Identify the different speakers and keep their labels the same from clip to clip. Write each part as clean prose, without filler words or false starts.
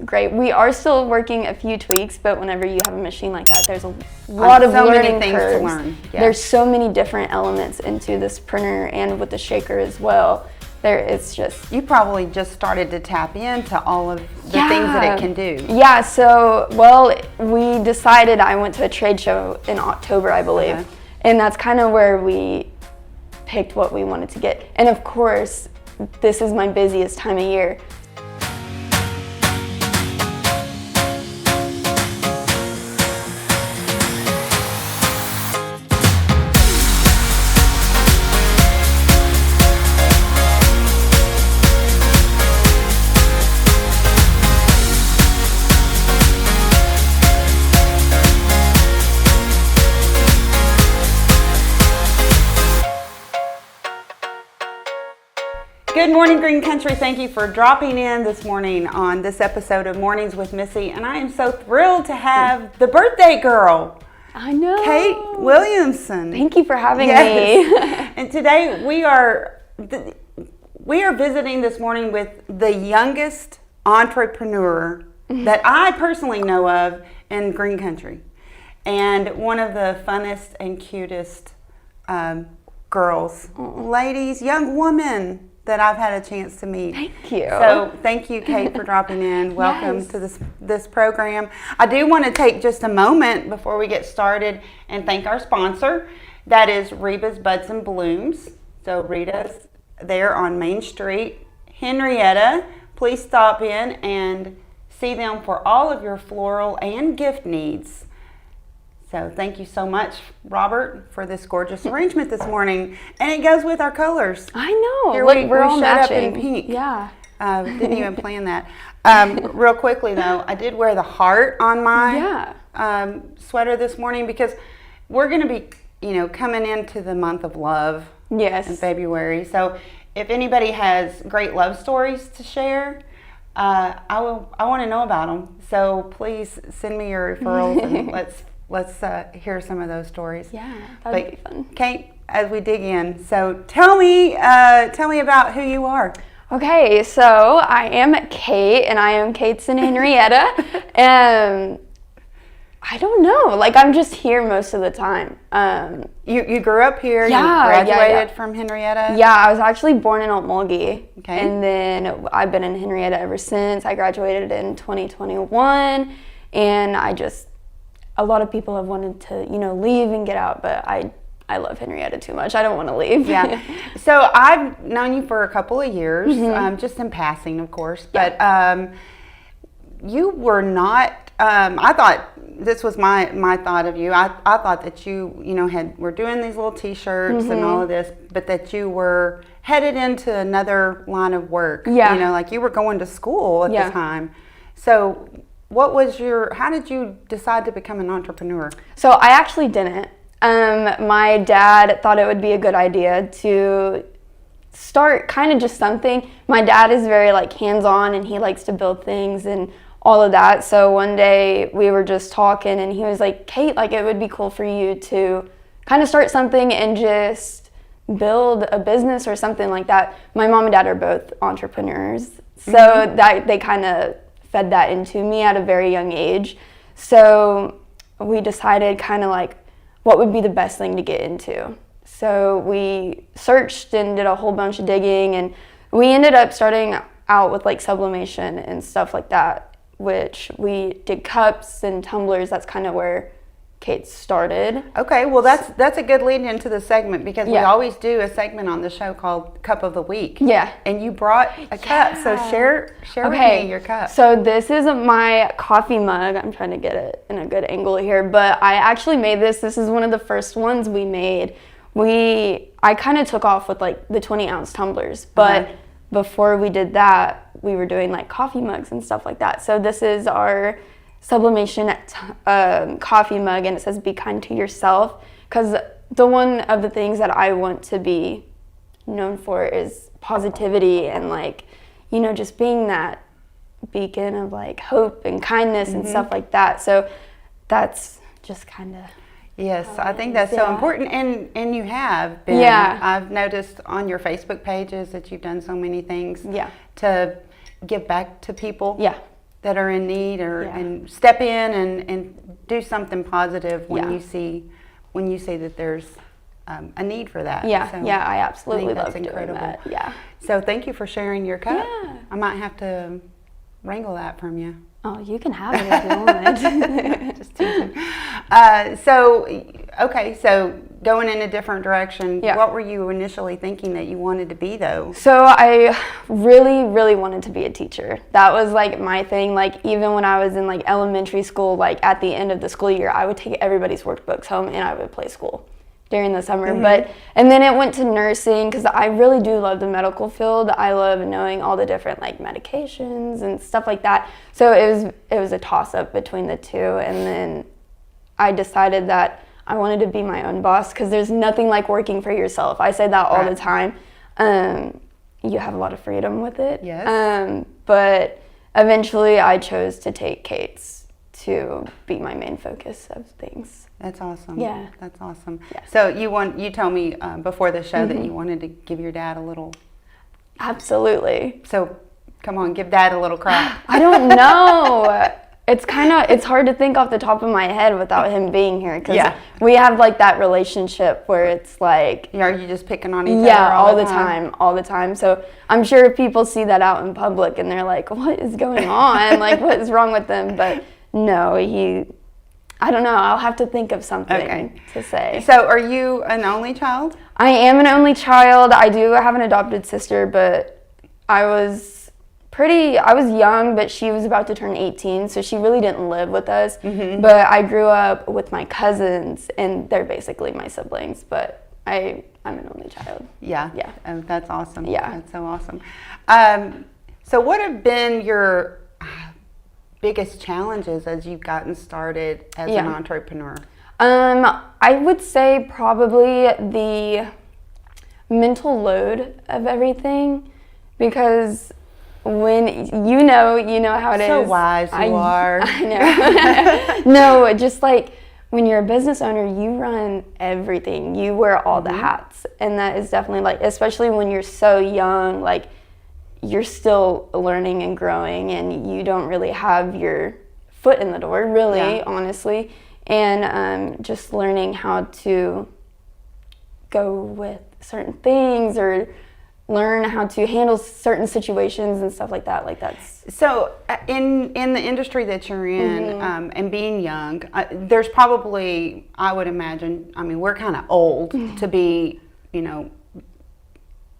Speaker 1: great. We are still working a few tweaks, but whenever you have a machine like that, there's a lot of learning curves.
Speaker 2: To learn. Yeah.
Speaker 1: There's so many different elements into this printer and with the shaker as well. It's just...
Speaker 2: You probably just started to tap into all of the things that it can do.
Speaker 1: Yeah, so, well, we decided, I went to a trade show in October, I believe, and that's kind of where we picked what we wanted to get. And of course, this is my busiest time of year.
Speaker 2: Good morning, Green Country. Thank you for dropping in this morning on this episode of Mornings with Missy. And I am so thrilled to have the birthday girl.
Speaker 1: I know.
Speaker 2: Katelynn Williamson.
Speaker 1: Thank you for having me.
Speaker 2: And today we are visiting this morning with the youngest entrepreneur that I personally know of in Green Country. And one of the funnest and cutest girls, ladies, young woman that I've had a chance to meet.
Speaker 1: Thank you.
Speaker 2: So thank you, Kate, for dropping in. Welcome to this program. I do want to take just a moment before we get started and thank our sponsor. That is Reba's Buds and Blooms. So Rita's there on Main Street, Henryetta. Please stop in and see them for all of your floral and gift needs. So thank you so much, Robert, for this gorgeous arrangement this morning. And it goes with our colors.
Speaker 1: I know.
Speaker 2: Here
Speaker 1: Look, we're
Speaker 2: we
Speaker 1: all
Speaker 2: showed
Speaker 1: matching.
Speaker 2: up in pink.
Speaker 1: Yeah.
Speaker 2: Didn't even plan that. Real quickly, though, I did wear the heart on my sweater this morning because we're going to be, coming into the month of love in February. So if anybody has great love stories to share, I want to know about them. So please send me your referrals and let's hear some of those stories.
Speaker 1: Yeah, that would be fun.
Speaker 2: Kate, as we dig in, so tell me about who you are.
Speaker 1: Okay, so I am Kate, and I am Kate's in Henryetta, and I don't know, I'm just here most of the time.
Speaker 2: You grew up here, you graduated from Henryetta?
Speaker 1: Yeah, I was actually born in Mulgi,
Speaker 2: okay.
Speaker 1: And then I've been in Henryetta ever since. I graduated in 2021, and a lot of people have wanted to, leave and get out, but I love Henryetta too much. I don't want to leave.
Speaker 2: Yeah. So I've known you for a couple of years, just in passing, of course. But you were not. I thought this was my thought of you. I thought that you were doing these little T-shirts and all of this, but that you were headed into another line of work.
Speaker 1: Yeah.
Speaker 2: Like you were going to school at the time. So. How did you decide to become an entrepreneur?
Speaker 1: So I actually didn't. My dad thought it would be a good idea to start kind of just something. My dad is very hands-on and he likes to build things and all of that. So one day we were just talking and he was like, Kate, it would be cool for you to kind of start something and just build a business or something like that. My mom and dad are both entrepreneurs. So that they kind of fed that into me at a very young age. So we decided kind of what would be the best thing to get into. So we searched and did a whole bunch of digging, and we ended up starting out with sublimation and stuff like that, which we did cups and tumblers. That's kind of where Kate started.
Speaker 2: Okay, well that's a good lead into the segment because we always do a segment on the show called Cup of the Week.
Speaker 1: Yeah.
Speaker 2: And you brought a cup, so share with me your cup.
Speaker 1: So this is my coffee mug. I'm trying to get it in a good angle here, but I actually made this. This is one of the first ones we made. I kind of took off with the 20-ounce tumblers, but before we did that, we were doing coffee mugs and stuff like that. So this is our sublimation coffee mug, and it says be kind to yourself, because one of the things that I want to be known for is positivity and just being that beacon of hope and kindness and stuff like that. So that's just kind of
Speaker 2: Yes, I think that's so important, and you have been.
Speaker 1: Yeah.
Speaker 2: I've noticed on your Facebook pages that you've done so many things
Speaker 1: Yeah.
Speaker 2: to give back to people.
Speaker 1: Yeah.
Speaker 2: that are in need, and step in and do something positive when you see that there's a need for that.
Speaker 1: Yeah,
Speaker 2: so
Speaker 1: I absolutely love doing
Speaker 2: incredible.
Speaker 1: that. Yeah.
Speaker 2: So thank you for sharing your cup.
Speaker 1: Yeah.
Speaker 2: I might have to wrangle that from you.
Speaker 1: Oh, you can have it if you want.
Speaker 2: Just teasing. So going in a different direction, what were you initially thinking that you wanted to be, though?
Speaker 1: So I really, really wanted to be a teacher. That was like my thing. Like even when I was in like elementary school, like at the end of the school year, I would take everybody's workbooks home and I would play school during the summer. And then it went to nursing because I really do love the medical field. I love knowing all the different like medications and stuff like that. So it was a toss up between the two, and then I decided that I wanted to be my own boss because there's nothing like working for yourself. I say that all the time. You have a lot of freedom with it.
Speaker 2: Yes.
Speaker 1: But eventually I chose to take Kate's to be my main focus of things.
Speaker 2: That's awesome.
Speaker 1: Yeah.
Speaker 2: That's awesome.
Speaker 1: Yeah.
Speaker 2: So you told me before the show that you wanted to give your dad a little.
Speaker 1: Absolutely.
Speaker 2: So come on, give Dad a little crap.
Speaker 1: I don't know. It's hard to think off the top of my head without him being here because we have like that relationship where it's like.
Speaker 2: Are you just picking on each other?
Speaker 1: Yeah, all the time. So I'm sure if people see that out in public and they're like, what is going on? Like, what is wrong with them? But no, I don't know. I'll have to think of something to say.
Speaker 2: So are you an only child?
Speaker 1: I am an only child. I do have an adopted sister, but I was young, but she was about to turn 18, so she really didn't live with us. But I grew up with my cousins, and they're basically my siblings, but I'm an only child.
Speaker 2: Yeah.
Speaker 1: Yeah.
Speaker 2: Oh, that's awesome.
Speaker 1: Yeah.
Speaker 2: That's so awesome. So what have been your biggest challenges as you've gotten started as an entrepreneur?
Speaker 1: I would say probably the mental load of everything, because when you know how it is.
Speaker 2: So wise you are.
Speaker 1: I know. No, just like when you're a business owner, you run everything. You wear all the hats, and that is definitely like, especially when you're so young, like you're still learning and growing, and you don't really have your foot in the door, really, honestly, and just learning how to go with certain things or learn how to handle certain situations and stuff like that. Like that's
Speaker 2: so in the industry that you're in, and being young, there's probably, I would imagine, I mean, we're kind of old to be,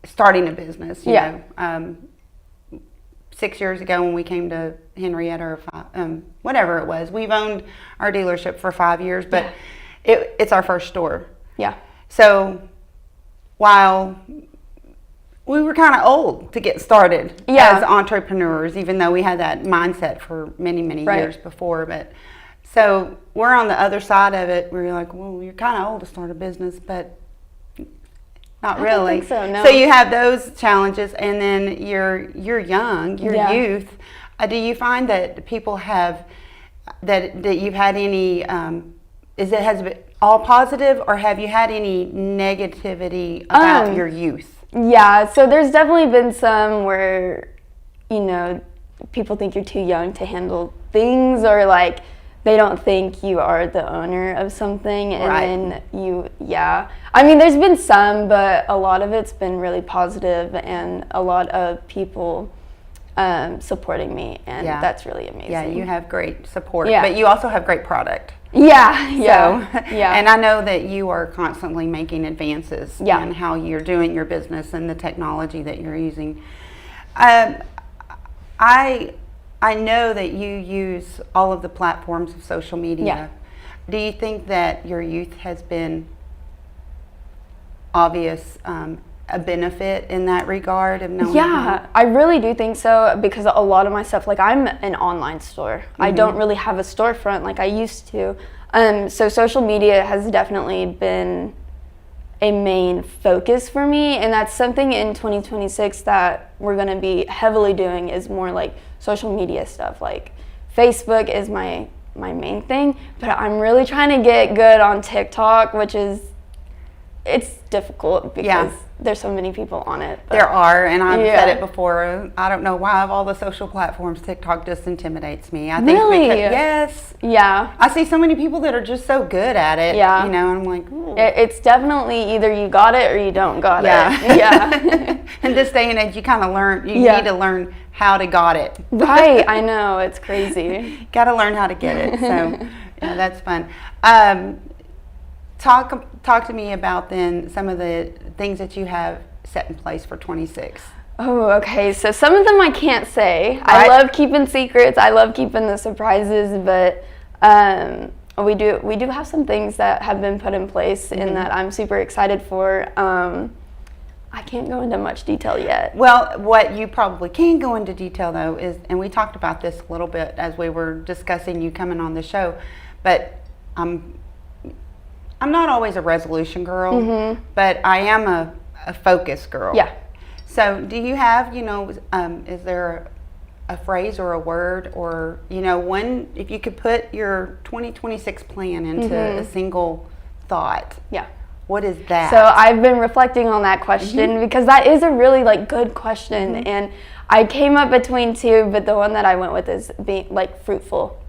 Speaker 2: starting a business. You know, 6 years ago when we came to Henryetta, or whatever it was, we've owned our dealership for 5 years, but it's our first store.
Speaker 1: Yeah.
Speaker 2: So while we were kind of old to get started as entrepreneurs, even though we had that mindset for many, many years before. But so we're on the other side of it. We're like, well, you're kind of old to start a business, but not really.
Speaker 1: I don't think so, no.
Speaker 2: So you have those challenges, and then you're young, you're youth. Do you find that people have that you've had any? Has it been all positive, or have you had any negativity about your youth?
Speaker 1: Yeah, so there's definitely been some where, people think you're too young to handle things, or like they don't think you are the owner of something, and then I mean, there's been some, but a lot of it's been really positive, and a lot of people supporting me, and that's really amazing.
Speaker 2: Yeah, you have great support, but you also have great product. And I know that you are constantly making advances in how you're doing your business and the technology that you're using. I know that you use all of the platforms of social media. Do you think that your youth has been obvious a benefit in that regard of knowing?
Speaker 1: I really do think so, because a lot of my stuff, like I'm an online store. I don't really have a storefront like I used to. So social media has definitely been a main focus for me, and that's something in 2026 that we're going to be heavily doing, is more like social media stuff. Like Facebook is my main thing, but I'm really trying to get good on TikTok, which is it's difficult because there's so many people on it.
Speaker 2: There are, and I've said it before. I don't know why of all the social platforms, TikTok just intimidates me. I think
Speaker 1: really?
Speaker 2: Yes.
Speaker 1: Yeah.
Speaker 2: I see so many people that are just so good at it.
Speaker 1: Yeah.
Speaker 2: You know, and I'm like, ooh.
Speaker 1: It's definitely either you got it or you don't got it.
Speaker 2: Yeah. In this day and age, you kind of learn. You need to learn how to got it.
Speaker 1: Right. I know, it's crazy.
Speaker 2: Got to learn how to get it. So yeah, that's fun. Talk to me about then some of the things that you have set in place for 26.
Speaker 1: Oh, okay. So some of them I can't say.
Speaker 2: Right.
Speaker 1: I love keeping secrets. I love keeping the surprises, but we do have some things that have been put in place and that I'm super excited for. I can't go into much detail yet.
Speaker 2: Well, what you probably can go into detail though is, and we talked about this a little bit as we were discussing you coming on the show, but I'm not always a resolution girl, but I am a focus girl.
Speaker 1: Yeah.
Speaker 2: So do you have, is there a phrase or a word or, if you could put your 2026 plan into a single thought?
Speaker 1: Yeah.
Speaker 2: What is that?
Speaker 1: So I've been reflecting on that question because that is a really good question, and I came up between two, but the one that I went with is being fruitful.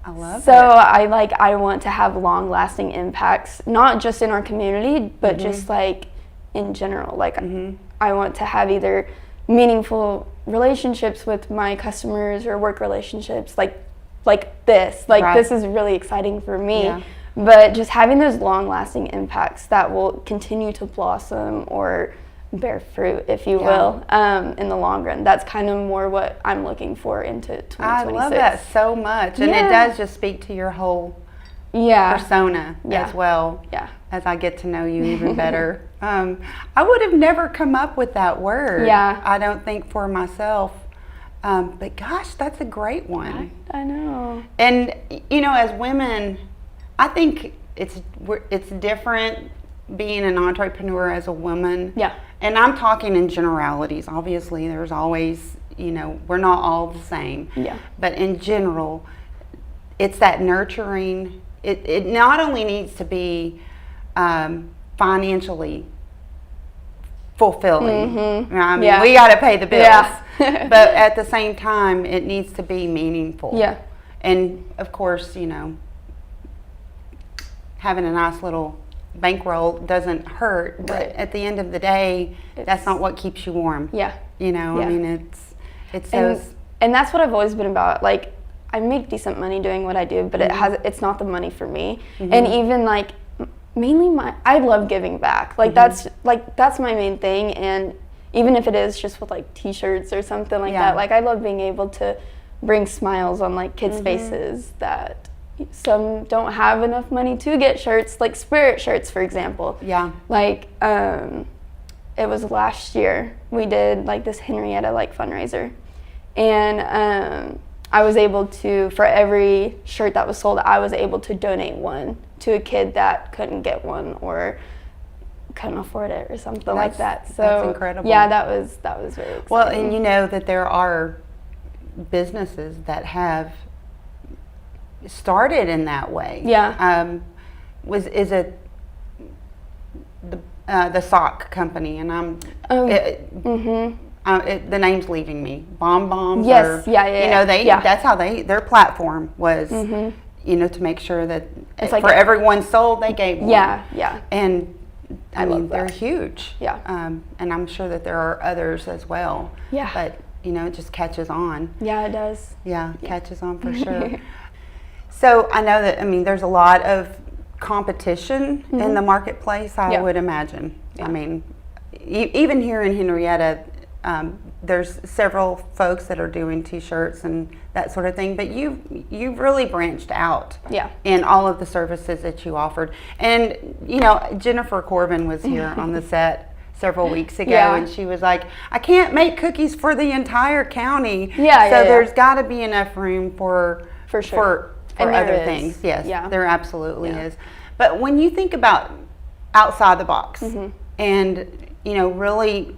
Speaker 2: I love
Speaker 1: so I want to have long-lasting impacts, not just in our community, but just in general. I want to have either meaningful relationships with my customers or work relationships like this. This is really exciting for me.
Speaker 2: Yeah.
Speaker 1: But just having those long-lasting impacts that will continue to blossom or bear fruit, if you will, in the long run. That's kind of more what I'm looking for into 2026.
Speaker 2: I love that so much. And it does just speak to your whole persona as well, as I get to know you even better. I would have never come up with that word, I don't think, for myself. But gosh, that's a great one.
Speaker 1: I know.
Speaker 2: And, as women, I think it's different being an entrepreneur as a woman.
Speaker 1: Yeah.
Speaker 2: And I'm talking in generalities. Obviously, there's always, we're not all the same.
Speaker 1: Yeah.
Speaker 2: But in general, it's that nurturing. It not only needs to be financially fulfilling. I mean, we got to pay the bills.
Speaker 1: Yeah.
Speaker 2: But at the same time, it needs to be meaningful.
Speaker 1: Yeah.
Speaker 2: And, of course, having a nice little bankroll doesn't hurt, but at the end of the day, that's not what keeps you warm.
Speaker 1: Yeah.
Speaker 2: I mean, it's those.
Speaker 1: And that's what I've always been about. I make decent money doing what I do, but it's not the money for me. And even mainly I love giving back. That's my main thing. And even if it is just with t-shirts or something like that, I love being able to bring smiles on kids' faces that some don't have enough money to get shirts, like spirit shirts, for example.
Speaker 2: Yeah.
Speaker 1: It was last year we did this Henryetta fundraiser, and I was able to, for every shirt that was sold, I was able to donate one to a kid that couldn't get one or couldn't afford it or something like that. So
Speaker 2: that's incredible.
Speaker 1: Yeah, that was very exciting.
Speaker 2: Well, and that there are businesses that have started in that way.
Speaker 1: Yeah.
Speaker 2: Is it the sock company? And the name's leaving me. Bomb Bombs.
Speaker 1: Yes.
Speaker 2: That's how their platform was. To make sure that for everyone sold, they gave one.
Speaker 1: Yeah.
Speaker 2: And I mean, they're huge.
Speaker 1: Yeah.
Speaker 2: And I'm sure that there are others as well.
Speaker 1: Yeah.
Speaker 2: But it just catches on.
Speaker 1: Yeah, it does.
Speaker 2: Yeah, catches on for sure. So I know that, there's a lot of competition in the marketplace, I would imagine. Yeah. I mean, even here in Henryetta, there's several folks that are doing t-shirts and that sort of thing, but you've really branched out in all of the services that you offered. And, Jennifer Corbin was here on the set several weeks ago, and she was like, I can't make cookies for the entire county. So there's got to be enough room for other things. Yes, there absolutely is. But when you think about outside the box and, really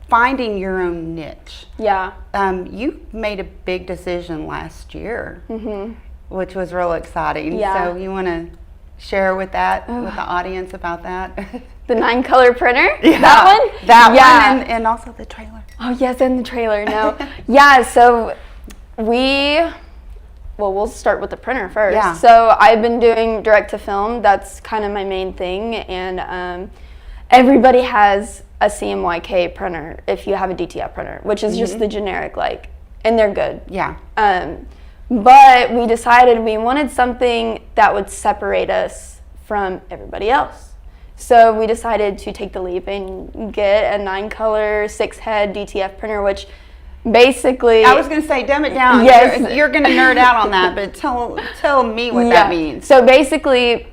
Speaker 2: finding your own niche.
Speaker 1: Yeah.
Speaker 2: You made a big decision last year, which was real exciting.
Speaker 1: Yeah.
Speaker 2: So you want to share with the audience about that?
Speaker 1: The 9-color printer?
Speaker 2: Yeah,
Speaker 1: That one?
Speaker 2: That one and also the trailer.
Speaker 1: Oh, yes, and the trailer. No. Yeah, so we'll start with the printer first.
Speaker 2: Yeah.
Speaker 1: So I've been doing direct to film. That's kind of my main thing. And everybody has a CMYK printer if you have a DTF printer, which is just the generic, and they're good.
Speaker 2: Yeah.
Speaker 1: But we decided we wanted something that would separate us from everybody else. So we decided to take the leap and get a 9-color 6-head DTF printer, which basically...
Speaker 2: I was going to say, dumb it down.
Speaker 1: Yes.
Speaker 2: You're going to nerd out on that, but tell me what that means.
Speaker 1: So basically,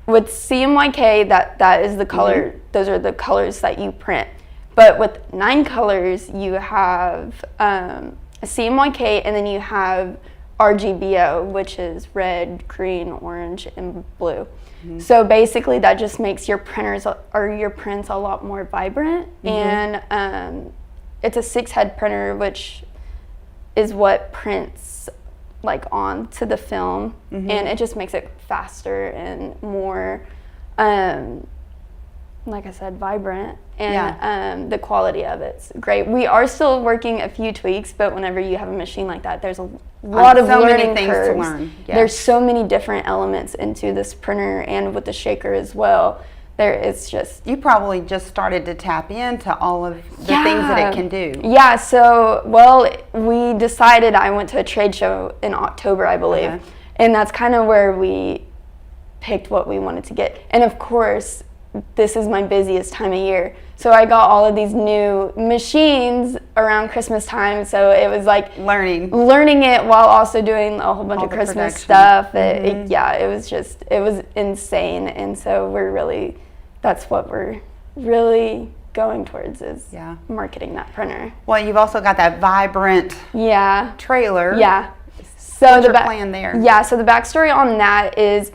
Speaker 1: with CMYK, that is the color. Those are the colors that you print. But with 9 colors, you have a CMYK, and then you have RGBO, which is red, green, orange, and blue. So basically, that just makes your prints a lot more vibrant. And it's a 6-head printer, which is what prints onto the film, and it just makes it faster and more, like I said, vibrant. And the quality of it's great. We are still working a few tweaks, but whenever you have a machine like that, there's a lot of learning
Speaker 2: things
Speaker 1: curves.
Speaker 2: to learn. Yes.
Speaker 1: There's so many different elements into this printer, and with the shaker as well. It's just...
Speaker 2: You probably just started to tap into all of the things that it can do.
Speaker 1: Yeah, so, we decided, I went to a trade show in October, I believe, and that's kind of where we picked what we wanted to get. And of course, this is my busiest time of year. So I got all of these new machines around Christmas time, so it was learning it while also doing a whole bunch of Christmas stuff. It was insane. And so that's what we're really going towards is marketing that printer.
Speaker 2: Well, you've also got that vibrant trailer.
Speaker 1: Yeah. So
Speaker 2: what's your plan there?
Speaker 1: Yeah, so the backstory on that is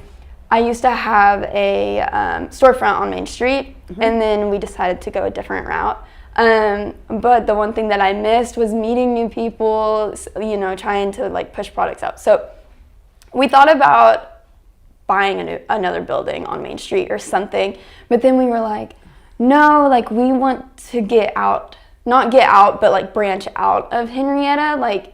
Speaker 1: I used to have a storefront on Main Street, and then we decided to go a different route. But the one thing that I missed was meeting new people, trying to push products out. So we thought about buying another building on Main Street or something, but then we were like, no, we want to not get out, but branch out of Henryetta,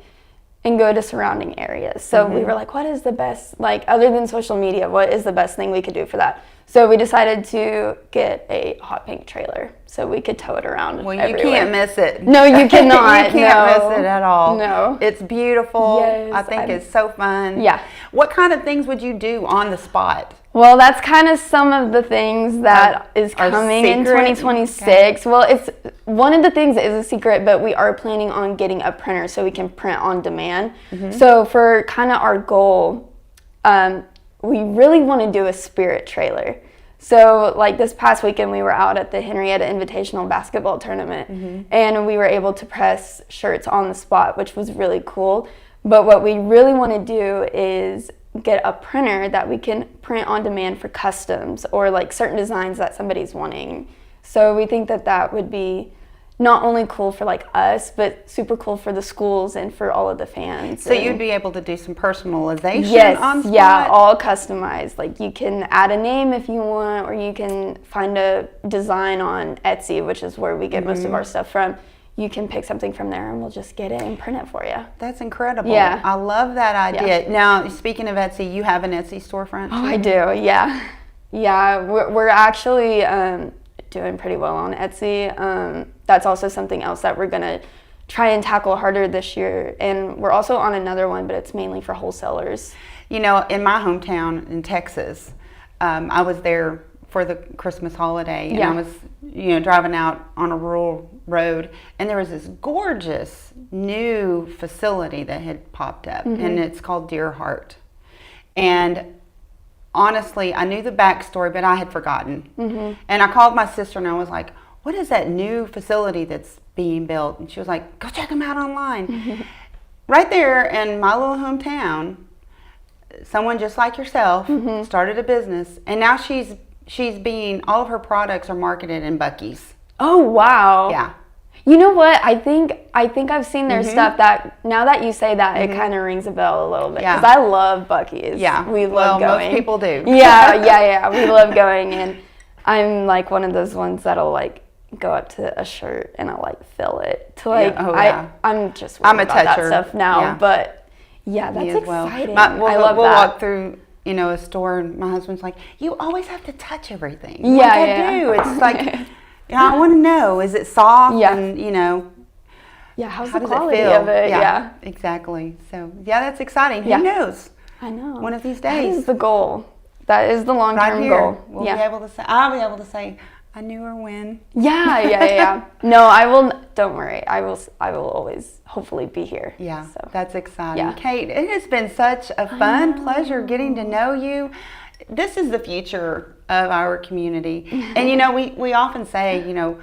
Speaker 1: and go to surrounding areas. So we were like, what is the best, other than social media, what is the best thing we could do for that? So we decided to get a hot pink trailer so we could tow it around everywhere.
Speaker 2: You can't miss it.
Speaker 1: No, you cannot.
Speaker 2: You can't miss it at all.
Speaker 1: No.
Speaker 2: It's beautiful.
Speaker 1: Yes,
Speaker 2: I think it's so fun.
Speaker 1: Yeah.
Speaker 2: What kind of things would you do on the spot?
Speaker 1: Well, that's kind of some of the things that is coming in 2026. Okay. Well, it's one of the things that is a secret, but we are planning on getting a printer so we can print on demand. So for kind of our goal, we really want to do a spirit trailer. So this past weekend we were out at the Henryetta Invitational Basketball Tournament, and we were able to press shirts on the spot, which was really cool. But what we really want to do is get a printer that we can print on demand for customs or certain designs that somebody's wanting. So we think that would be not only cool for us, but super cool for the schools and for all of the fans.
Speaker 2: So you'd be able to do some personalization on spot?
Speaker 1: Yeah, all customized. You can add a name if you want, or you can find a design on Etsy, which is where we get most of our stuff from. You can pick something from there and we'll just get it and print it for you.
Speaker 2: That's incredible.
Speaker 1: Yeah.
Speaker 2: I love that idea. Yeah. Now, speaking of Etsy, you have an Etsy storefront too?
Speaker 1: Oh, I do, yeah. Yeah, we're actually doing pretty well on Etsy. That's also something else that we're going to try and tackle harder this year. And we're also on another one, but it's mainly for wholesalers.
Speaker 2: In my hometown in Texas, I was there for the Christmas holiday, and I was, driving out on a rural road, and there was this gorgeous new facility that had popped up, and it's called Deer Heart. And honestly, I knew the backstory, but I had forgotten. And I called my sister, and I was like, what is that new facility that's being built? And she was like, go check them out online. Right there in my little hometown, someone just like yourself started a business, and now all of her products are marketed in Buc-ee's.
Speaker 1: Oh, wow.
Speaker 2: Yeah.
Speaker 1: You know what? I think I've seen their stuff that, now that you say that, it kind of rings a bell a little bit. Because I love Buc-ee's.
Speaker 2: Yeah.
Speaker 1: We love going.
Speaker 2: Most people do.
Speaker 1: Yeah. We love going. And I'm like one of those ones that'll like go up to a shirt and I'll like fill it to like I'm just worried about that stuff now, but yeah, that's exciting. I love
Speaker 2: we'll
Speaker 1: that.
Speaker 2: walk through, you know, a store and my husband's like, you always have to touch everything.
Speaker 1: Yeah,
Speaker 2: I do. It's like, you know, I want to know, is it soft?
Speaker 1: Yeah.
Speaker 2: And, you know,
Speaker 1: how's
Speaker 2: how
Speaker 1: the
Speaker 2: does
Speaker 1: quality
Speaker 2: it feel?
Speaker 1: of it? Yeah,
Speaker 2: exactly. So, yeah, that's exciting. Who knows?
Speaker 1: I know.
Speaker 2: One of these
Speaker 1: That
Speaker 2: days.
Speaker 1: is the goal. That is the long-term goal.
Speaker 2: We'll be able to say, I'll be able to say, I knew her when.
Speaker 1: Yeah. No, I will. Don't worry. I will always hopefully be here.
Speaker 2: Yeah,
Speaker 1: so.
Speaker 2: That's exciting.
Speaker 1: Yeah.
Speaker 2: Kate, it has been such a fun pleasure getting to know you. This is the future of our community. And, you know, we often say, you know,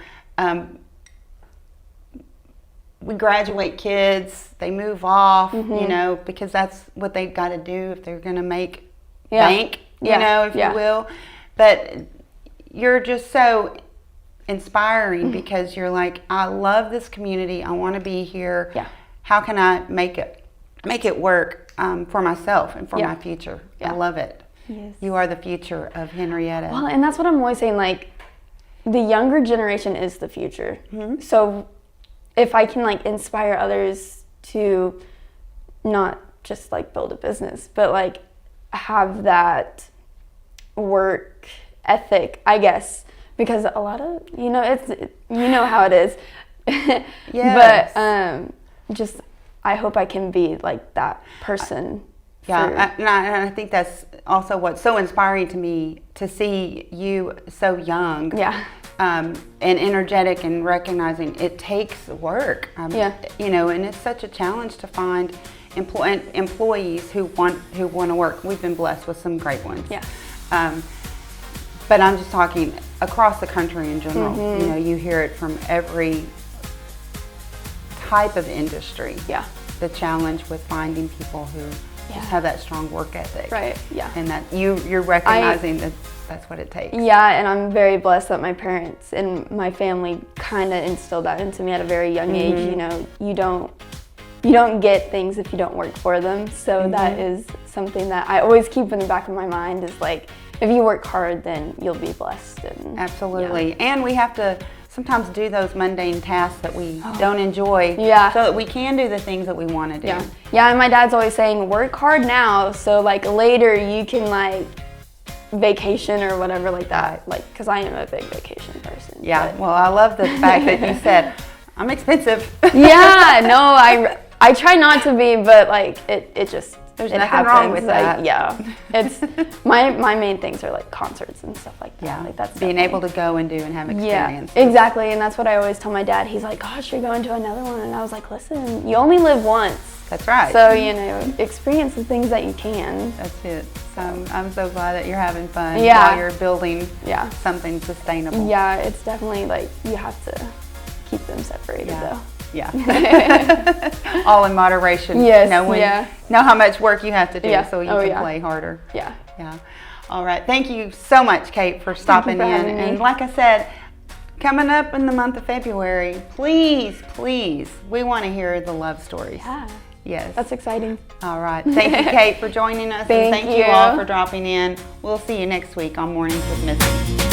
Speaker 2: we graduate kids, they move off, you know, because that's what they've got to do if they're going to make bank, you know, if you will. But you're just so inspiring because you're like, I love this community. I want to be here. Yeah. How can I make it work for myself and for my future? I love it. Yes. You are the future of Henryetta.
Speaker 1: Well, and that's what I'm always saying. Like, the younger generation is the future. So if I can like inspire others to not just like build a business, but like have that work ethic, I guess, because a lot of, you know, you know how it is.
Speaker 2: Yes.
Speaker 1: But just I hope I can be like that person.
Speaker 2: Yeah, and I think that's also what's so inspiring to me, to see you so young. Yeah. And energetic and recognizing it takes work. You know, and it's such a challenge to find employees who want to work. We've been blessed with some great ones. Yeah. But I'm just talking across the country in general. You know, you hear it from every type of industry. Yeah. The challenge with finding people who just have that strong work ethic. Right. Yeah. And that you're recognizing that that's what it takes.
Speaker 1: Yeah, and I'm very blessed that my parents and my family kind of instilled that into me at a very young age. You know, you don't get things if you don't work for them. So that is something that I always keep in the back of my mind, is like, if you work hard, then you'll be blessed. And,
Speaker 2: absolutely. And we have to sometimes do those mundane tasks that we don't enjoy, so that we can do the things that we want to do.
Speaker 1: Yeah, and my dad's always saying, work hard now, so like later you can like vacation or whatever like that, like, because I am a big vacation person.
Speaker 2: Yeah, well, I love the fact that you said, I'm expensive.
Speaker 1: Yeah, no, I try not to be, but like it just,
Speaker 2: there's nothing wrong with that.
Speaker 1: Yeah, it's my main things are like concerts and stuff like that.
Speaker 2: Yeah,
Speaker 1: like that's
Speaker 2: being able to go and do and have experience.
Speaker 1: Yeah, exactly, and that's what I always tell my dad. He's like, "Gosh, you're going to another one," and I was like, "Listen, you only live once."
Speaker 2: That's right.
Speaker 1: So, you know, experience the things that you can.
Speaker 2: That's it. So I'm so glad that you're having fun while you're building something sustainable.
Speaker 1: Yeah, it's definitely like you have to keep them separated though.
Speaker 2: Yeah. All in moderation.
Speaker 1: Yes.
Speaker 2: Know how much work you have to do so you can play harder. Yeah. Yeah. All right. Thank you so much, Kate, for stopping in. And like I said, coming up in the month of February, please, we want to hear the love stories.
Speaker 1: Yeah.
Speaker 2: Yes.
Speaker 1: That's exciting.
Speaker 2: All right. Thank you, Kate, for joining us.
Speaker 1: Thank
Speaker 2: you all for dropping in. We'll see you next week on Mornings with Missy.